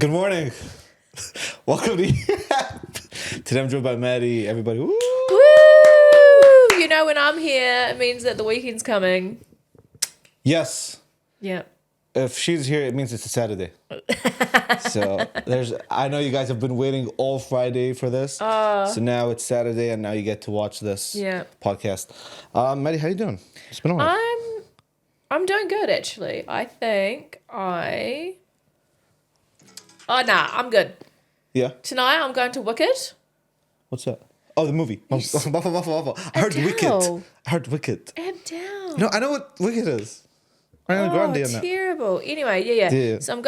Good morning. Welcome to YAP. Today I'm joined by Maddie. Everybody, woo! Woo! You know, when I'm here, it means that the weekend's coming. Yes. Yeah. If she's here, it means it's a Saturday. So I know you guys have been waiting all Friday for this. So now it's Saturday, and now you get to watch this podcast. Maddie, how you doing? It's been a while. I'm doing good, actually. I think I'm good. Yeah. Tonight I'm going to Wicked. What's that? Oh, the movie. I heard Wicked. I heard Wicked. Add down. No, I know what Wicked is. Ariana Grande on that. Terrible. Anyway, yeah. So I'm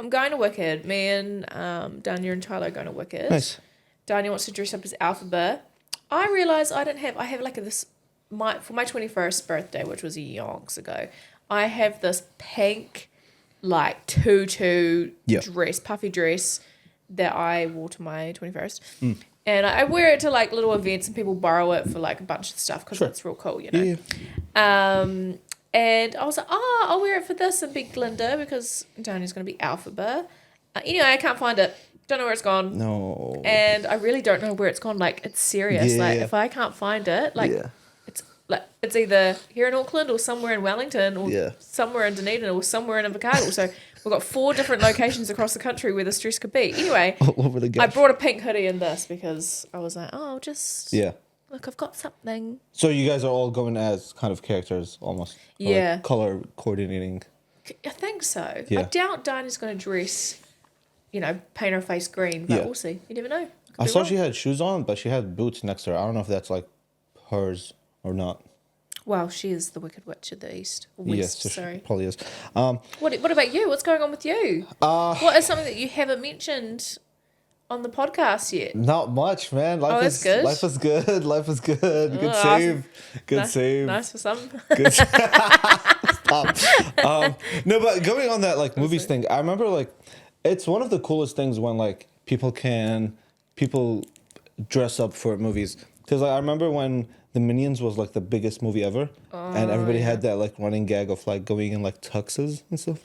going to Wicked. Me and Danya and Tyler are going to Wicked. Nice. Danya wants to dress up as Alphabet. I realised I have like for my 21st birthday, which was yonks ago, I have this pink like tutu dress, puffy dress that I wore to my 21st. And I wear it to like little events and people borrow it for like a bunch of stuff because it's real cool, you know. Yeah. And I was like, I'll wear it for this and be Glinda because Danny's going to be Alphabet. Anyway, I can't find it. Don't know where it's gone. No. And I really don't know where it's gone. Like, it's serious. Yeah. Like, if I can't find it, it's either here in Auckland or somewhere in Wellington or somewhere in Dunedin or somewhere in Invercargill. So we've got 4 different locations across the country where this dress could be. Anyway, all over the I brought a pink hoodie in this because I was like, look, I've got something. So you guys are all going as kind of characters almost. Yeah. Like color coordinating. I think so. Yeah. I doubt Dinah's going to dress, paint her face green, but we'll see. You never know. I saw she had shoes on, but she had boots next to her. I don't know if that's like hers or not. Well, she is the Wicked Witch of the East. West, sorry. Probably is. What about you? What's going on with you? What is something that you haven't mentioned on the podcast yet? Not much, man. That's good. Life is good. Life is good. Good save. Good save. Nice for some. Good. No, but going on that like movies thing, I remember like it's one of the coolest things when like people dress up for movies. Because like, I remember when The Minions was like the biggest movie ever, and everybody had that like running gag of like going in like tuxes and stuff.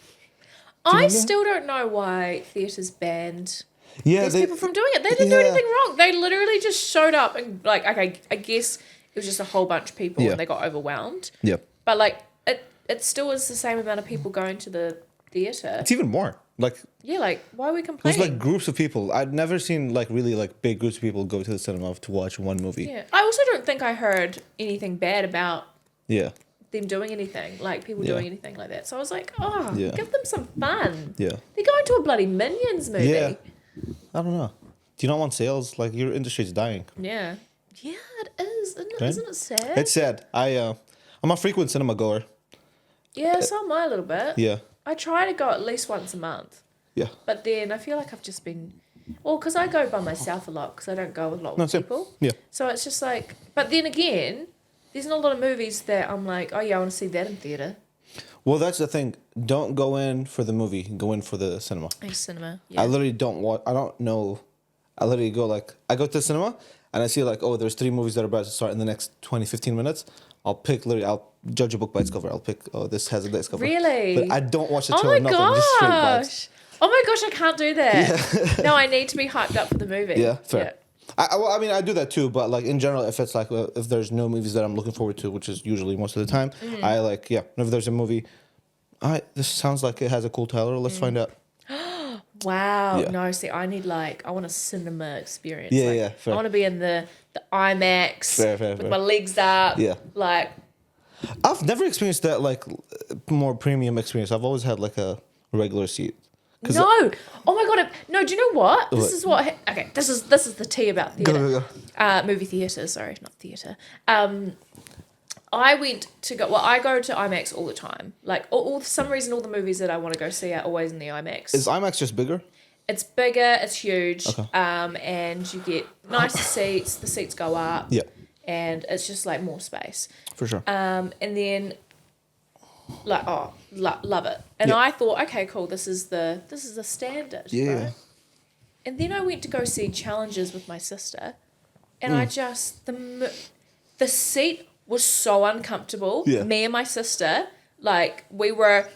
I still don't know why theatre's banned these people from doing it. They didn't do anything wrong. They literally just showed up and like, okay, I guess it was just a whole bunch of people and they got overwhelmed. Yeah. But like it still is the same amount of people going to the theatre. It's even more. Like why are we it was complaining? like groups of people. I'd never seen like really like big groups of people go to the cinema to watch one movie. Yeah. I also don't think I heard anything bad about them doing anything, like people doing anything like that. So I was like, give them some fun. Yeah. They're going to a bloody Minions movie. Yeah. I don't know. Do you not want sales? Like your industry's dying. Yeah. Yeah, it is. Isn't it sad? It's sad. I'm a frequent cinema goer. Yeah, so am I a little bit. Yeah. I try to go at least once a month. Yeah. But then I feel like I've just been... Well, because I go by myself a lot because I don't go with a lot of people. Yeah. So it's just like... But then again, there's not a lot of movies that I'm like, oh yeah, I want to see that in theatre. Well, that's the thing. Don't go in for the movie. Go in for the cinema. Cinema, yeah. I literally don't watch... I don't know... I literally go like... I go to the cinema and I see like, oh, there's 3 movies that are about to start in the next 20, 15 minutes. I'll judge a book by its cover. I'll pick, this has a this cover. Really? But I don't watch the trailer, nothing. Just straight vibes. Oh my gosh, I can't do that. Yeah. No, I need to be hyped up for the movie. Yeah, fair. Yeah. I do that too, but like in general, if it's like, if there's no movies that I'm looking forward to, which is usually most of the time, if there's a movie, this sounds like it has a cool trailer, let's find out. Wow. Yeah. No, see, I want a cinema experience. Yeah, fair. I want to be in the IMAX fair. my legs up. Yeah. Like, I've never experienced that like more premium experience. I've always had like a regular seat. No. Oh my god. No, do you know what? This is what... Okay, this is the tea about theatre. Go. Movie theatre, sorry, not theatre. I go to IMAX all the time. Like, for some reason, all the movies that I want to go see are always in the IMAX. Is IMAX just bigger? It's bigger, it's huge, okay. And you get nicer seats, the seats go up, and it's just like more space. For sure. And then, like, love it. And I thought, okay, cool, this is the standard, right? And then I went to go see Challenges with my sister, and I just, the seat was so uncomfortable. Me and my sister, like, we were...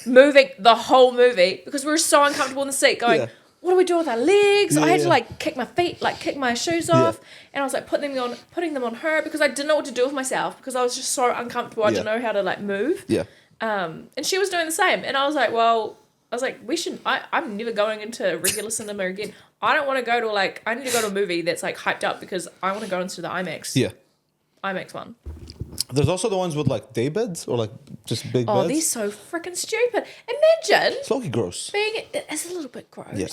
moving the whole movie because we were so uncomfortable in the seat going, what do we do with our legs? I had to like kick my feet, like kick my shoes off. And I was like putting them on her because I didn't know what to do with myself because I was just so uncomfortable. I didn't know how to like move. Yeah. And she was doing the same. And I was like, we shouldn't, I'm never going into regular cinema again. I don't want to go to I need to go to a movie that's like hyped up because I want to go into the IMAX. Yeah. IMAX one. There's also the ones with like day beds or like just big beds. Oh, they're so freaking stupid. Imagine. It's low-key gross. It's a little bit gross. Yeah.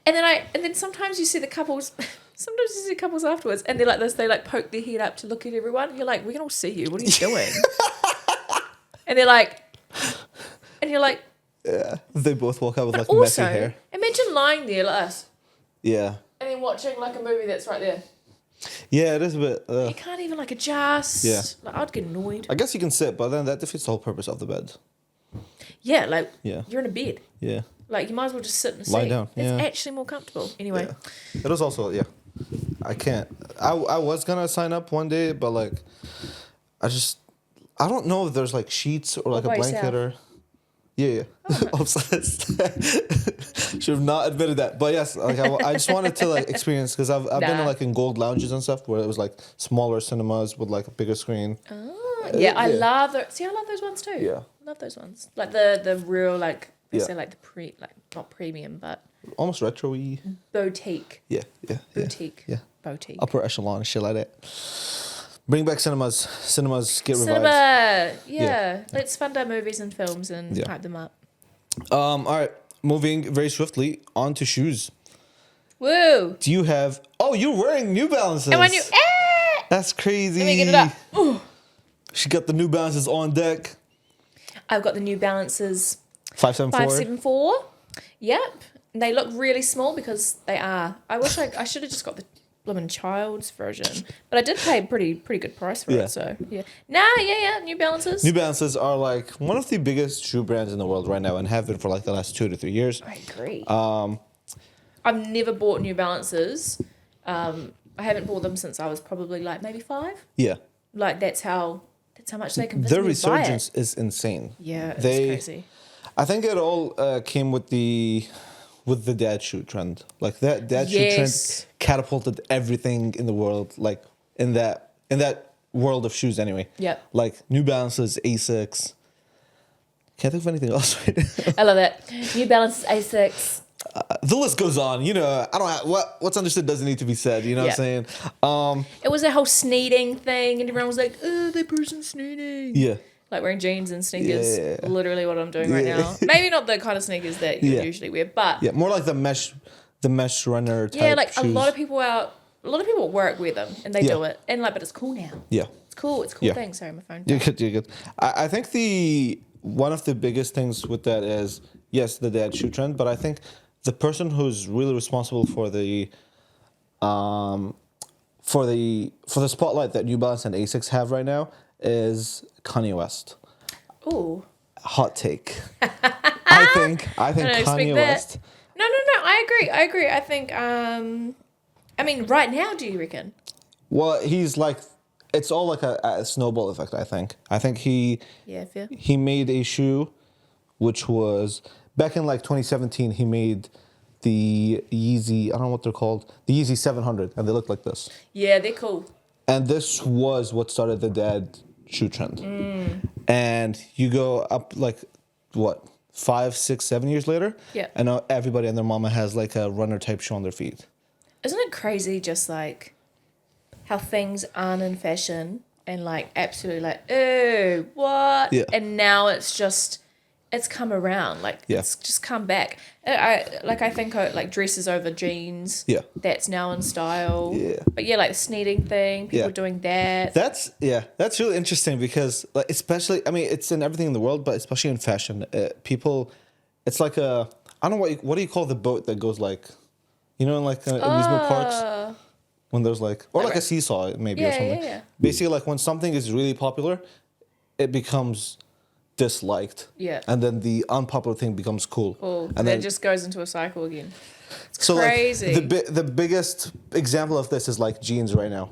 And then sometimes you see the couples. Sometimes you see couples afterwards, and they're like this. They like poke their head up to look at everyone. You're like, we can all see you. What are you doing? And they're like, and you're like, yeah. They both walk out with like also, messy hair. Imagine lying there like this. Yeah. And then watching like a movie that's right there. Yeah, it is a bit. You can't even like adjust. Yeah. Like, I'd get annoyed. I guess you can sit, but then that defeats the whole purpose of the bed. Yeah, like you're in a bed. Yeah. Like you might as well just sit in a seat. Lie down. It's actually more comfortable. Anyway. Yeah. It is also I can't. I was gonna sign up one day, but like, I don't know if there's like sheets or like a blanket or. Yeah. Oh, obsessed. Should have not admitted that, but yes, like I just wanted to like experience because I've been like in gold lounges and stuff where it was like smaller cinemas with like a bigger screen. Oh, yeah, I love those. See, I love those ones too. Yeah, I love those ones. Like the real like they say like the not premium but almost retro-y. Boutique. Yeah. Boutique. Yeah. Boutique. Upper echelon and shit like that. Bring back cinemas. Cinemas get revived. Yeah. Let's fund our movies and films and hype them up. All right. Moving very swiftly on to shoes. Woo! Do you have... Oh, you're wearing New Balances. Am I new? That's crazy. Let me get it up. Ooh. She got the New Balances on deck. I've got the New Balances 574. Yep. They look really small because they are. I wish I should have just got the Lemon Child's version, but I did pay a pretty good price for it. So yeah. New Balances. New Balances are like one of the biggest shoe brands in the world right now and have been for like the last 2 to 3 years. I agree. I've never bought New Balances. I haven't bought them since I was probably like maybe 5. Yeah. Like that's how much they convinced Their me to buy it. resurgence is insane. Yeah, it's crazy. I think it all came with the dad shoe trend. Like that dad shoe trend catapulted everything in the world, like in that world of shoes anyway. Yeah. Like New Balances, Asics. Can't think of anything else right now. I love that. New Balances, Asics. The list goes on. You know, I don't have, what's understood doesn't need to be said. You know what I'm saying? It was a whole sneating thing, and everyone was like, "Oh, that person's sneaking." Yeah. Like wearing jeans and sneakers. Yeah. Literally what I'm doing right now. Maybe not the kind of sneakers that you usually wear, but more like the mesh runner type. Yeah, like shoes. a lot of people at work wear them, and they do it, and like, but it's cool now. Yeah. It's cool. It's a cool thing. Sorry, my phone. You're good. I think one of the biggest things with that is yes, the dad shoe trend, but I think the person who's really responsible for the spotlight that New Balance and Asics have right now is Kanye West. Ooh. Hot take. I think Kanye West. No. I agree. I think. I mean, right now, do you reckon? Well, he's like, it's all like a snowball effect. I think he. Yeah, fair. He made a shoe, which was back in like 2017. He made the Yeezy. I don't know what they're called. The Yeezy 700, and they look like this. Yeah, they're cool. And this was what started the dad shoe trend. And you go up like, what, 5, 6, 7 years later? Yeah. And now everybody and their mama has like a runner type shoe on their feet. Isn't it crazy just like how things aren't in fashion and like absolutely like, oh, what? Yeah. And now it's come around. Like, it's just come back. I think like dresses over jeans. Yeah. That's now in style. Yeah. But yeah, like the sneaking thing, people doing that. That's really interesting because like, especially, I mean, it's in everything in the world, but especially in fashion, people, it's like I don't know, what do you call the boat that goes like, you know, in like amusement parks? When there's like, or like a seesaw maybe or something. Yeah. Basically like when something is really popular, it becomes disliked. Yeah. And then the unpopular thing becomes cool. And then it just goes into a cycle again. It's crazy. Like the biggest example of this is like jeans right now.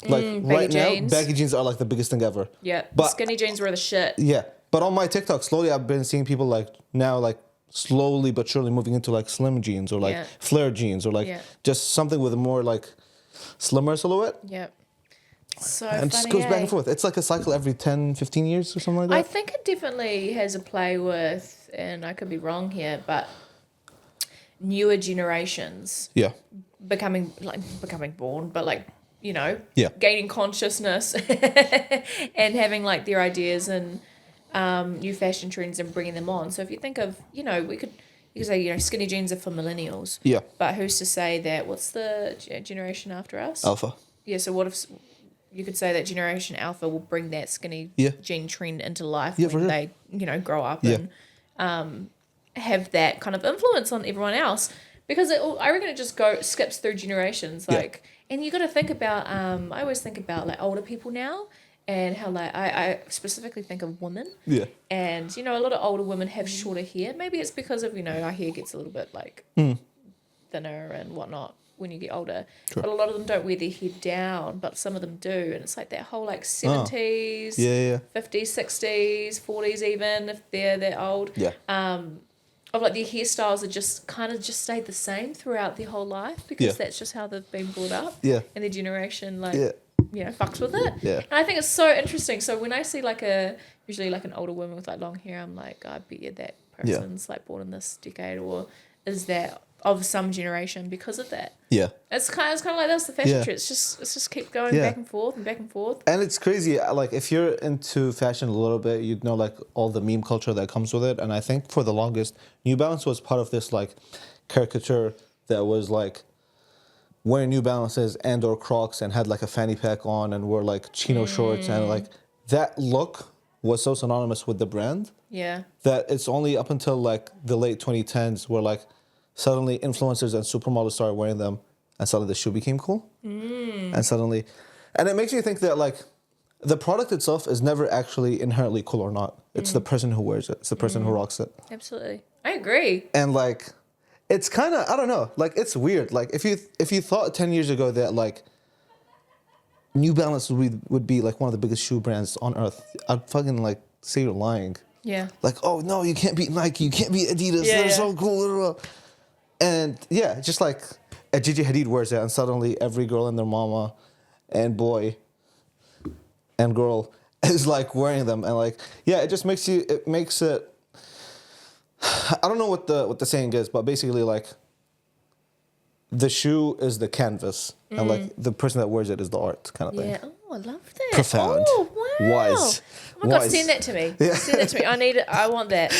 Like right now, baggy jeans are like the biggest thing ever. Yeah. But skinny jeans were the shit. Yeah. But on my TikTok, slowly I've been seeing people like now like slowly but surely moving into like slim jeans or like flare jeans or like just something with a more like slimmer silhouette. Yeah. So and funny, just goes back and forth. It's like a cycle every 10, 15 years or something like that. I think it definitely has a play with, and I could be wrong here, but newer generations becoming born, but like, you know, gaining consciousness and having like their ideas and new fashion trends and bringing them on. So if you think of, you know, you could say, you know, skinny jeans are for millennials. Yeah. But who's to say that, what's the generation after us? Alpha. Yeah, so what if you could say that Generation Alpha will bring that skinny jean trend into life when they, you know, grow up and have that kind of influence on everyone else. Because I reckon it just skips through generations. Like, and you got to think about, I always think about like older people now and how like, I specifically think of women. Yeah. And, you know, a lot of older women have shorter hair. Maybe it's because of, you know, our hair gets a little bit like thinner and whatnot when you get older. Sure. But a lot of them don't wear their hair down, but some of them do. And it's like that whole like 70s, 50s, 60s, 40s even, if they're that old. Yeah. Of like their hairstyles are just kind of just stayed the same throughout their whole life because that's just how they've been brought up. Yeah. And their generation like, you know, fucks with it. Yeah. And I think it's so interesting. So when I see like usually like an older woman with like long hair, I'm like, I bet that person's like born in this decade or is that of some generation because of that. Yeah. It's kind of like this, the fashion trend. It's just keep going back and forth and back and forth. And it's crazy. Like if you're into fashion a little bit, you'd know like all the meme culture that comes with it. And I think for the longest, New Balance was part of this like caricature that was like wearing New Balances and or Crocs and had like a fanny pack on and wore like chino shorts and like that look was so synonymous with the brand. Yeah. That it's only up until like the late 2010s where like suddenly influencers and supermodels started wearing them and suddenly the shoe became cool. And it makes me think that like the product itself is never actually inherently cool or not. It's the person who wears it. It's the person who rocks it. Absolutely. I agree. And like, it's kind of, I don't know, like it's weird. Like if you thought 10 years ago that like New Balance would be like one of the biggest shoe brands on earth, I'd fucking like say you're lying. Yeah. Like, oh no, you can't beat Nike, you can't beat Adidas, they're so cool. And yeah, just like Gigi Hadid wears it, and suddenly every girl and their mama and boy and girl is like wearing them, and like it just makes it. I don't know what the saying is, but basically like the shoe is the canvas, and like the person that wears it is the art kind of thing. Yeah. Oh, I love that. Profound. Oh, wow. Wise. Oh my God, send that to me. Yeah. Send that to me. I need it. I want that.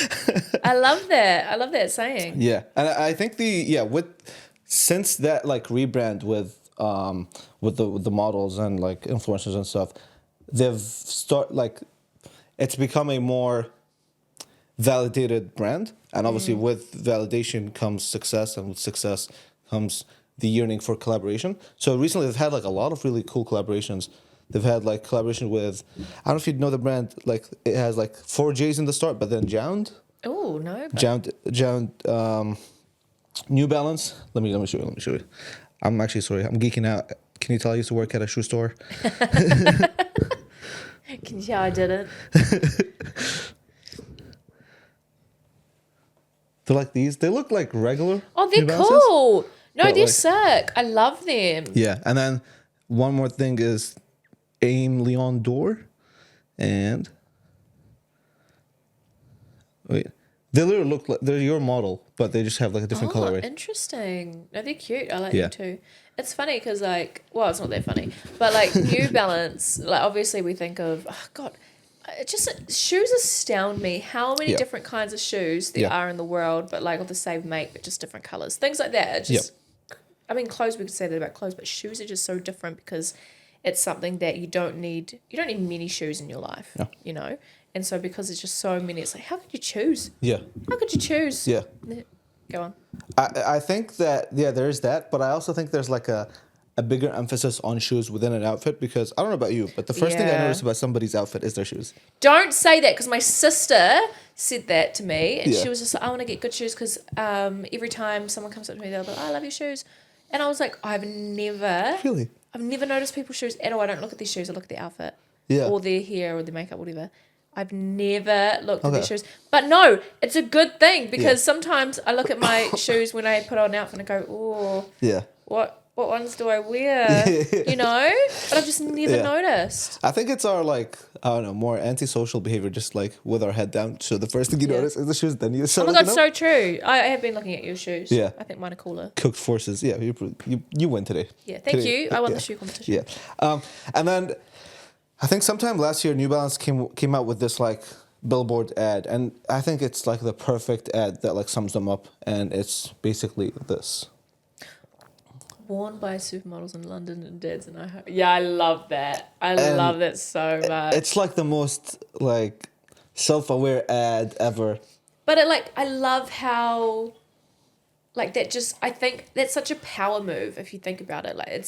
I love that. I love that saying. Yeah. And I think since that like rebrand with the models and like influencers and stuff, it's become a more validated brand. And obviously with validation comes success, and with success comes the yearning for collaboration. So recently they've had like a lot of really cool collaborations. They've had like collaboration with, I don't know if you know the brand, like it has like 4 J's in the start, but then Jound. Oh, no. Jound, New Balance. Let me show you. I'm actually sorry. I'm geeking out. Can you tell I used to work at a shoe store? Can you tell I didn't? They're like these. They look like regular. Oh, they're cool. No, they're sick. I love them. Yeah. And then one more thing is Aim Leon Dore. And wait. They literally look like they're your model, but they just have like a different colorway. Interesting. No, they're cute. I like them too. It's funny because like, well, it's not that funny, but like New Balance, like obviously we think of, oh God, shoes astound me how many different kinds of shoes there are in the world, but like of the same make, but just different colors. Things like that. It just, I mean, clothes, we could say that about clothes, but shoes are just so different because it's something that you don't need many shoes in your life, you know? And so because it's just so many, it's like, how could you choose? Yeah. How could you choose? Yeah. Go on. I think that, there is that, but I also think there's like a bigger emphasis on shoes within an outfit because, I don't know about you, but the first thing I notice about somebody's outfit is their shoes. Don't say that because my sister said that to me and she was just like, I want to get good shoes because every time someone comes up to me, they'll be like, I love your shoes. And I was like, I've never noticed people's shoes at all. I don't look at their shoes, I look at their outfit or their hair or their makeup, whatever. I've never looked at their shoes. But no, it's a good thing because sometimes I look at my shoes when I put on an outfit and I go, oh, what ones do I wear? You know? But I've just never noticed. I think it's our, like, I don't know, more antisocial behavior, just like with our head down. So the first thing you notice is the shoes, then you start. Oh my God, so true. I have been looking at your shoes. Yeah. I think mine are cooler. Cooked forces. Yeah, you win today. Yeah, thank you. I won the shoe competition. Yeah. And then I think sometime last year, New Balance came out with this, like, billboard ad. And I think it's, like, the perfect ad that, like, sums them up. And it's basically this. Worn by supermodels in London and dads in Ohio. Yeah, I love that. I love that so much. It's like the most like self-aware ad ever. But I love how like that just I think that's such a power move if you think about it. Like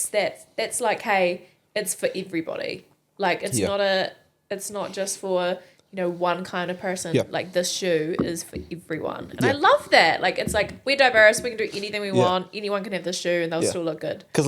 that's like, hey, it's for everybody. Like it's not just for one kind of person. Like this shoe is for everyone. And I love that. Like it's like we're diverse, we can do anything we want. Anyone can have this shoe and they'll still look good. Because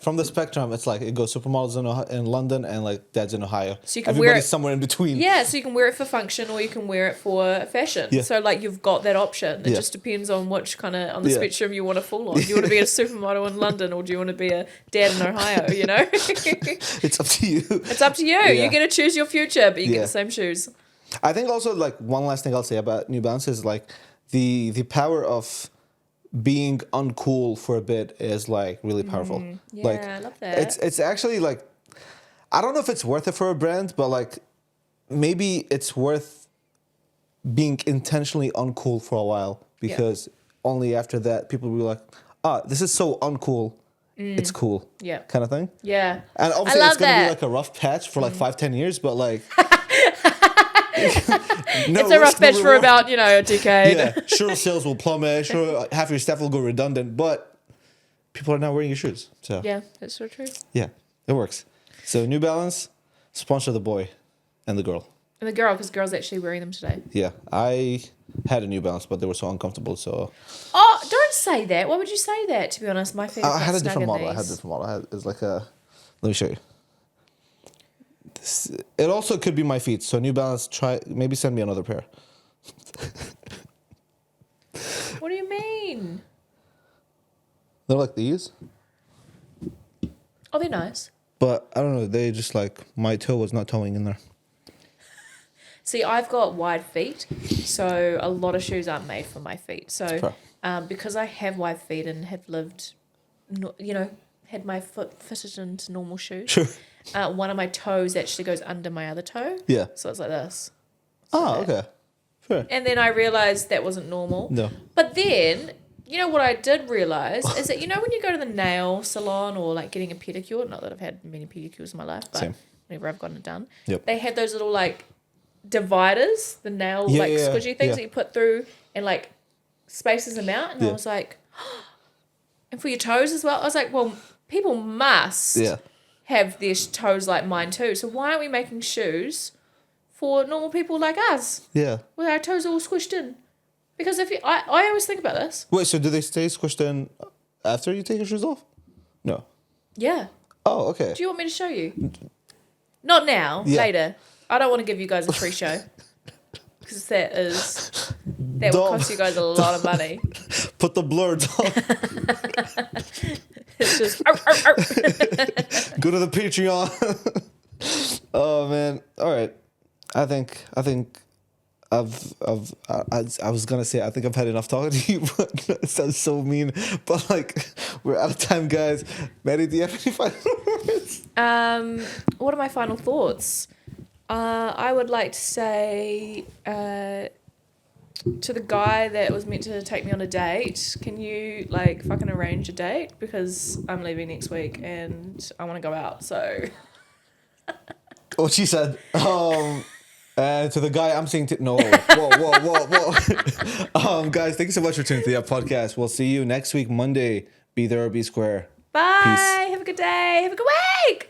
from the spectrum, it's like it goes supermodels in London and like dads in Ohio. So you can Everybody's wear it somewhere in between. Yeah, so you can wear it for function or you can wear it for fashion. Yeah. So like you've got that option. It just depends on which kind of on the spectrum you want to fall on. Do you want to be a supermodel in London or do you want to be a dad in Ohio, It's up to you. It's up to you. Yeah. You get to choose your future, but you get the same shoes. I think also like one last thing I'll say about New Balance is like the power of being uncool for a bit is like really powerful. Yeah, like, I love that. It's actually like I don't know if it's worth it for a brand, but like maybe it's worth being intentionally uncool for a while because only after that people will be like, this is so uncool. It's cool. Yeah. Kind of thing. Yeah. And obviously it's gonna be like a rough patch for like 5-10 years, but like it's a rough patch for about, a decade. Yeah, sure, sales will plummet. Sure, half your staff will go redundant, but people are not wearing your shoes. So yeah, that's so true. Yeah, it works. So New Balance, sponsor the boy and the girl. And the girl, because girl's actually wearing them today. Yeah, I had a New Balance, but they were so uncomfortable. So. Oh, don't say that. Why would you say that? To be honest, my feet. I had a different model. It's like a. Let me show you. It also could be my feet. So New Balance, maybe send me another pair. What do you mean? They're like these. Oh, they're nice. But I don't know. They just like my toe was not toeing in there. See, I've got wide feet, so a lot of shoes aren't made for my feet. So, because I have wide feet and have lived, had my foot fitted into normal shoes. Sure. One of my toes actually goes under my other toe. Yeah. So it's like this. Okay. Fair. And then I realized that wasn't normal. No. But then, what I did realize is that, when you go to the nail salon or like getting a pedicure, not that I've had many pedicures in my life, but whenever I've gotten it done, they had those little like dividers, the nail squidgy things that you put through and like spaces them out. And I was like, and for your toes as well. I was like, well, people must have their toes like mine too. So why aren't we making shoes for normal people like us? Yeah. Where our toes are all squished in. Because I always think about this. Wait, so do they stay squished in after you take your shoes off? No. Yeah. Oh, okay. Do you want me to show you? Not now, later. I don't want to give you guys a free show. Because that will cost you guys a lot of money. Put the blurs on. It's just go to the Patreon. Oh man! All right, I think I was gonna say I think I've had enough talking to you, but that sounds so mean. But like we're out of time, guys. Maddie, do you have any final words? What are my final thoughts? I would like to say to the guy that was meant to take me on a date, can you like fucking arrange a date? Because I'm leaving next week and I want to go out, so. What she said. To the guy I'm saying no. Whoa. Guys, thank you so much for tuning to the YAP Podcast. We'll see you next week, Monday. Be there or be square. Bye. Peace. Have a good day. Have a good week.